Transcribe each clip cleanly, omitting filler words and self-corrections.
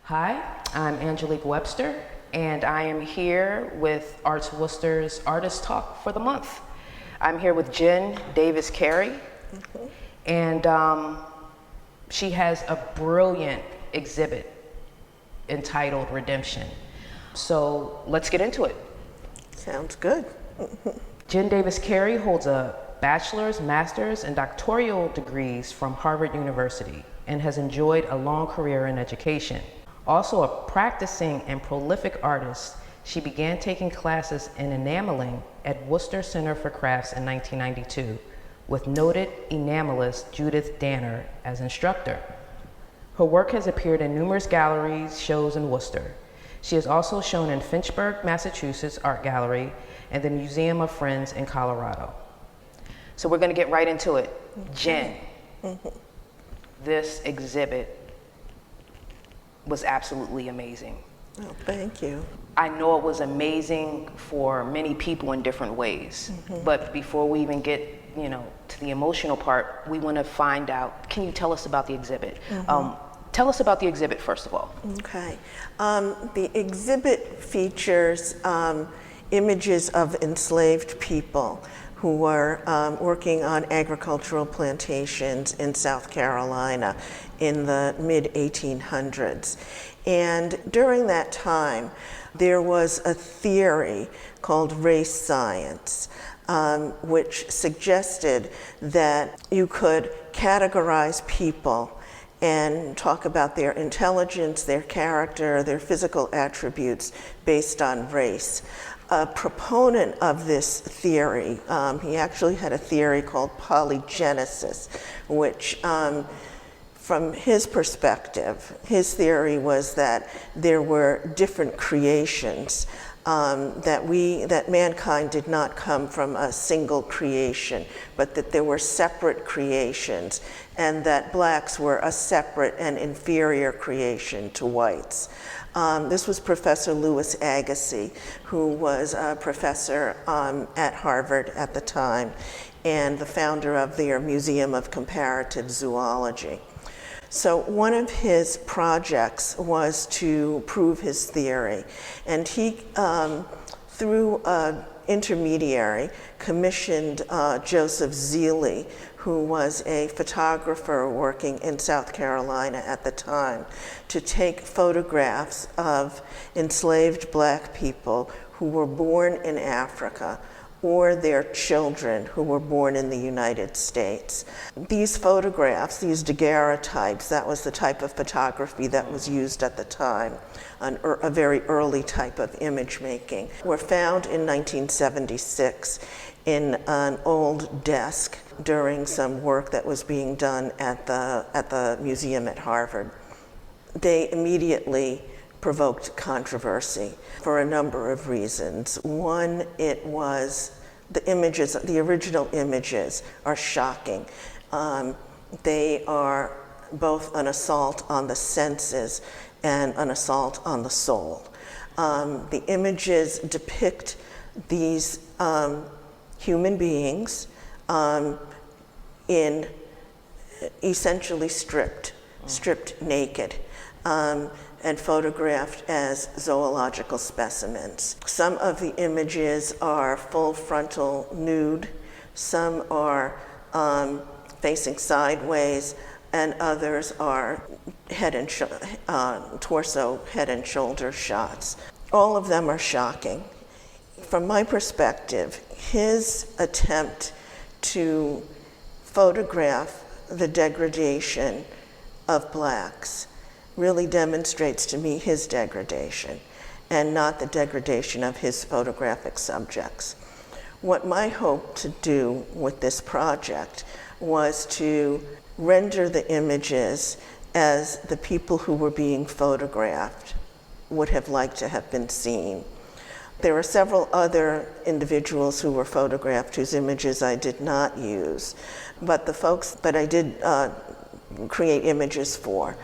Hi, I'm Angélique Webster, and I am here with ArtsWorcester's Artist Talk for the month. I'm here with Jen Davis Carey, and she has a brilliant exhibit entitled Redemption. So let's get into it. Sounds good. Jen Davis Carey holds a bachelor's, master's, and doctoral degrees from Harvard University and has enjoyed a long career in education. Also a practicing and prolific artist, she began taking classes in enameling at Worcester Center for Crafts in 1992 with noted enamelist Judith Danner as instructor. Her work has appeared in numerous galleries, shows in Worcester. She is also shown in Fitchburg, Massachusetts Art Gallery and the Museum of Friends in Colorado. So we're going to get right into it. Jen, this exhibit was absolutely amazing. Oh, thank you. I know it was amazing for many people in different ways, but before we even get, to the emotional part, we want to find out, can you tell us about the exhibit? Tell us about the exhibit, first of all. Okay. The exhibit features images of enslaved people who were working on agricultural plantations in South Carolina in the mid-1800s. And during that time, there was a theory called race science, which suggested that you could categorize people and talk about their intelligence, their character, their physical attributes based on race. A proponent of this theory, he actually had a theory called polygenesis, which from his perspective, his theory was that there were different creations, that mankind did not come from a single creation, but that there were separate creations, and that blacks were a separate and inferior creation to whites. This was Professor Louis Agassiz, who was a professor at Harvard at the time, and the founder of their Museum of Comparative Zoology. So one of his projects was to prove his theory, and he, through an intermediary, commissioned Joseph Zeeley, who was a photographer working in South Carolina at the time, to take photographs of enslaved black people who were born in Africa or their children who were born in the United States. These photographs, these daguerreotypes, that was the type of photography that was used at the time, a very early type of image making, were found in 1976 in an old desk during some work that was being done at the museum at Harvard. They immediately provoked controversy for a number of reasons. One, it was the images, the original images are shocking. They are both an assault on the senses and an assault on the soul. The images depict these human beings in essentially stripped naked, and photographed as zoological specimens. Some of the images are full frontal nude, some are facing sideways, and others are torso, head and shoulder shots. All of them are shocking. From my perspective, his attempt to photograph the degradation of blacks really demonstrates to me his degradation and not the degradation of his photographic subjects. What my hope to do with this project was to render the images as the people who were being photographed would have liked to have been seen. There are several other individuals who were photographed whose images I did not use, but the folks that I did create images for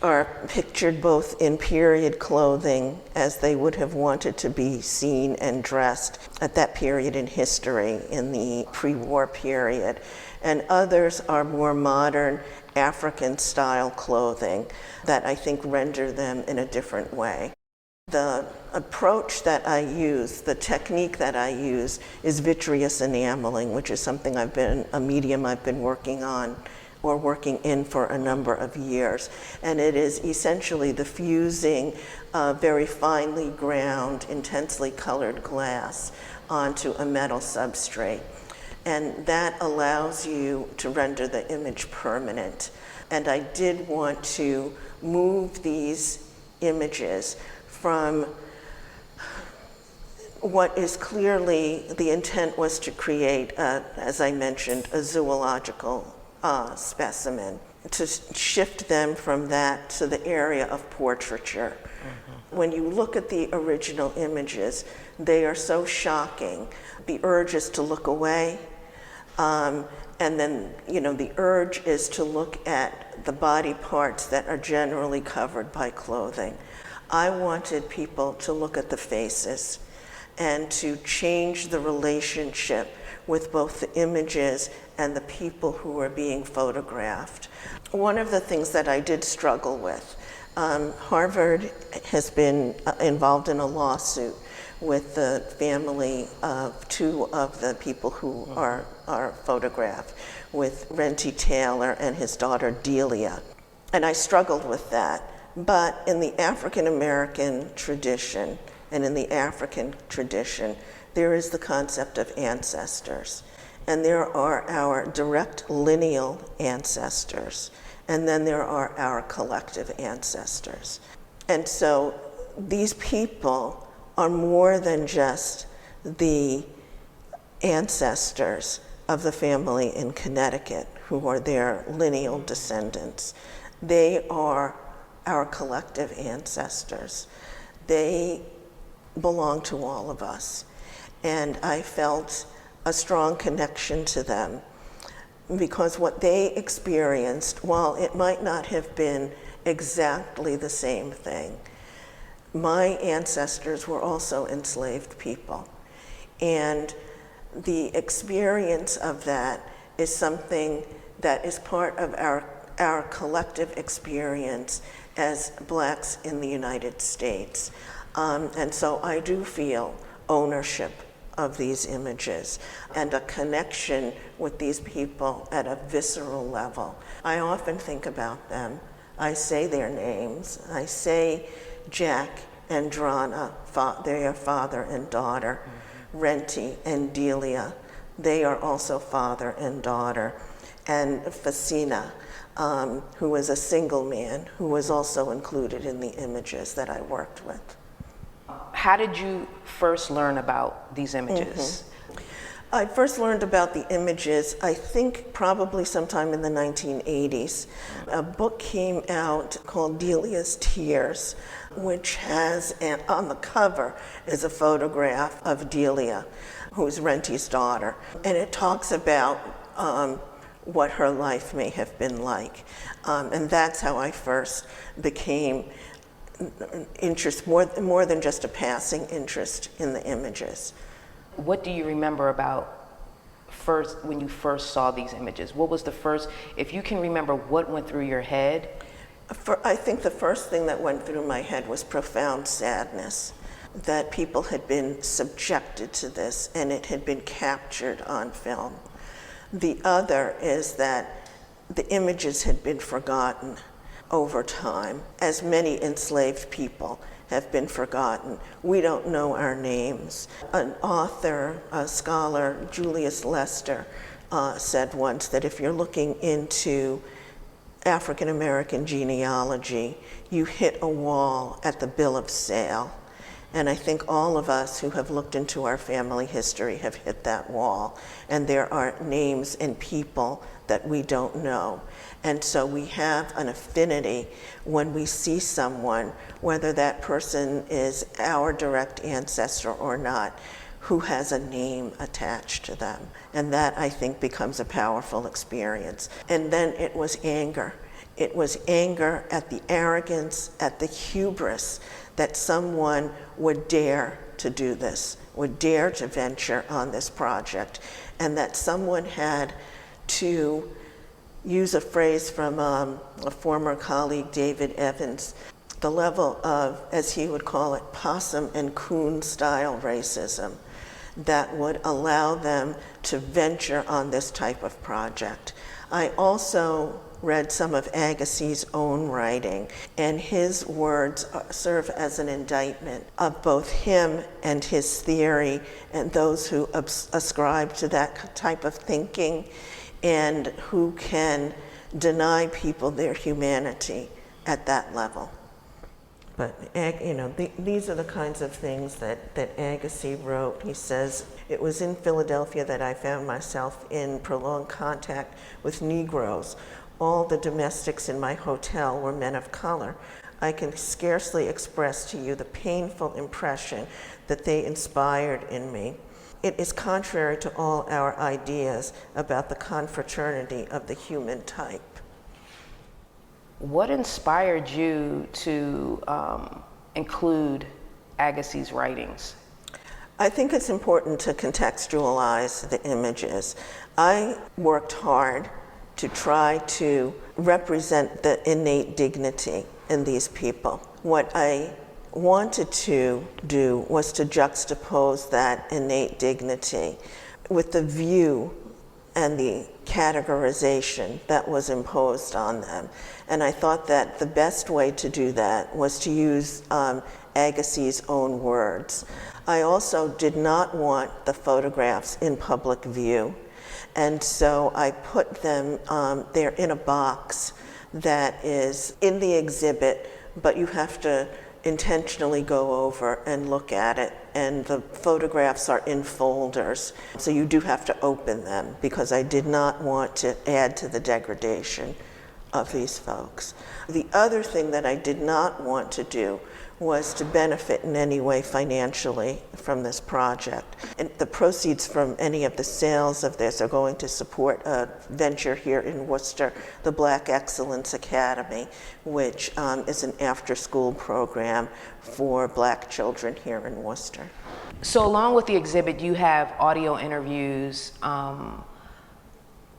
are pictured both in period clothing as they would have wanted to be seen and dressed at that period in history, in the pre-war period, and others are more modern African-style clothing that I think render them in a different way. The approach that I use, the technique that I use, is vitreous enameling, which is something a medium I've been working on or working in for a number of years. And it is essentially the fusing of very finely ground, intensely colored glass onto a metal substrate. And that allows you to render the image permanent. And I did want to move these images from what is clearly the intent was to create, as I mentioned, a zoological specimen, to shift them from that to the area of portraiture. Mm-hmm. When you look at the original images, they are so shocking. The urge is to look away, and then the urge is to look at the body parts that are generally covered by clothing. I wanted people to look at the faces and to change the relationship with both the images and the people who were being photographed. One of the things that I did struggle with, Harvard has been involved in a lawsuit with the family of two of the people who are photographed, with Renty Taylor and his daughter Delia. And I struggled with that. But in the African American tradition and in the African tradition, there is the concept of ancestors. And there are our direct lineal ancestors. And then there are our collective ancestors. And so these people are more than just the ancestors of the family in Connecticut who are their lineal descendants. They are our collective ancestors. They belong to all of us. And I felt a strong connection to them because what they experienced, while it might not have been exactly the same thing, my ancestors were also enslaved people. And the experience of that is something that is part of our collective experience as Blacks in the United States. And so I do feel ownership of these images and a connection with these people at a visceral level. I often think about them. I say their names. I say Jack and Drana, they are father and daughter. Mm-hmm. Renty and Delia, they are also father and daughter. And Facina, who was a single man, who was also included in the images that I worked with. How did you first learn about these images? Mm-hmm. I first learned about the images, I think probably sometime in the 1980s. A book came out called Delia's Tears, which has, on the cover is a photograph of Delia, who's Renty's daughter. And it talks about what her life may have been like. And that's how I first became more than just a passing interest in the images. What do you remember about when you first saw these images? What was the first, if you can remember what went through your head? I think the first thing that went through my head was profound sadness that people had been subjected to this and it had been captured on film. The other is that the images had been forgotten over time, as many enslaved people have been forgotten. We don't know our names. An author, a scholar, Julius Lester, said once that if you're looking into African American genealogy, you hit a wall at the bill of sale. And I think all of us who have looked into our family history have hit that wall. And there are names and people that we don't know. And so we have an affinity when we see someone, whether that person is our direct ancestor or not, who has a name attached to them. And that, I think, becomes a powerful experience. And then it was anger. It was anger at the arrogance, at the hubris that someone would dare to do this, would dare to venture on this project, and that someone had to use a phrase from a former colleague, David Evans, the level of, as he would call it, possum and coon style racism that would allow them to venture on this type of project. I also read some of Agassiz's own writing, and his words serve as an indictment of both him and his theory and those who ascribe to that type of thinking and who can deny people their humanity at that level. But these are the kinds of things that Agassiz wrote. He says, "It was in Philadelphia that I found myself in prolonged contact with Negroes. All the domestics in my hotel were men of color. I can scarcely express to you the painful impression that they inspired in me. It is contrary to all our ideas about the confraternity of the human type." What inspired you to include Agassiz's writings? I think it's important to contextualize the images. I worked hard to try to represent the innate dignity in these people. What I wanted to do was to juxtapose that innate dignity with the view and the categorization that was imposed on them. And I thought that the best way to do that was to use Agassiz's own words. I also did not want the photographs in public view, and so I put them, they're in a box that is in the exhibit, but you have to intentionally go over and look at it, and the photographs are in folders, so you do have to open them because I did not want to add to the degradation of these folks. The other thing that I did not want to do was to benefit in any way financially from this project. And the proceeds from any of the sales of this are going to support a venture here in Worcester, the Black Excellence Academy, which is an after-school program for Black children here in Worcester. So along with the exhibit, you have audio interviews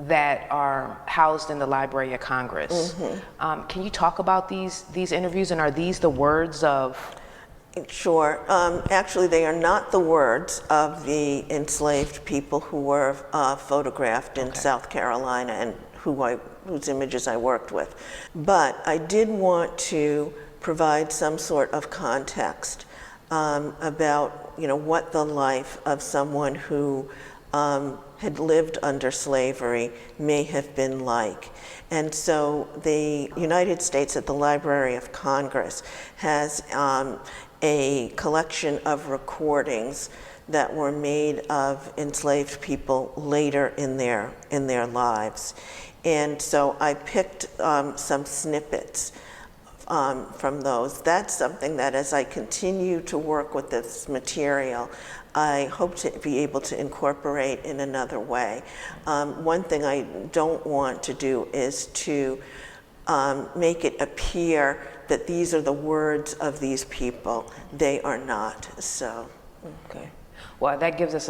that are housed in the Library of Congress. Mm-hmm. Can you talk about these interviews, and are these the words of? Sure. Actually, they are not the words of the enslaved people who were photographed in South Carolina and whose images I worked with. But I did want to provide some sort of context about what the life of someone who had lived under slavery may have been like. And so the United States at the Library of Congress has a collection of recordings that were made of enslaved people later in their lives. And so I picked some snippets from those. That's something that as I continue to work with this material, I hope to be able to incorporate in another way. One thing I don't want to do is to make it appear that these are the words of these people. They are not, so. Okay. Well, that gives us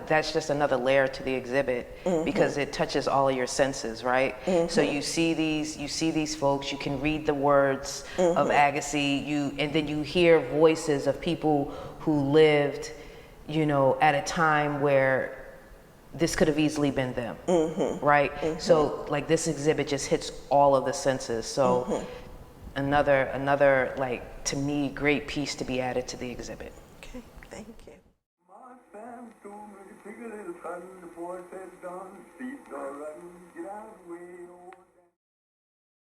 that's just another layer to the exhibit, mm-hmm. because it touches all of your senses, right? Mm-hmm. So you see these folks, you can read the words mm-hmm. of Agassiz, and then you hear voices of people who lived, at a time where this could have easily been them, mm-hmm. right? Mm-hmm. So like this exhibit just hits all of the senses. So mm-hmm. another to me, great piece to be added to the exhibit. Okay, thank you. Take a little fun, the boy said, "Don, feet all right, get out of the way, oh."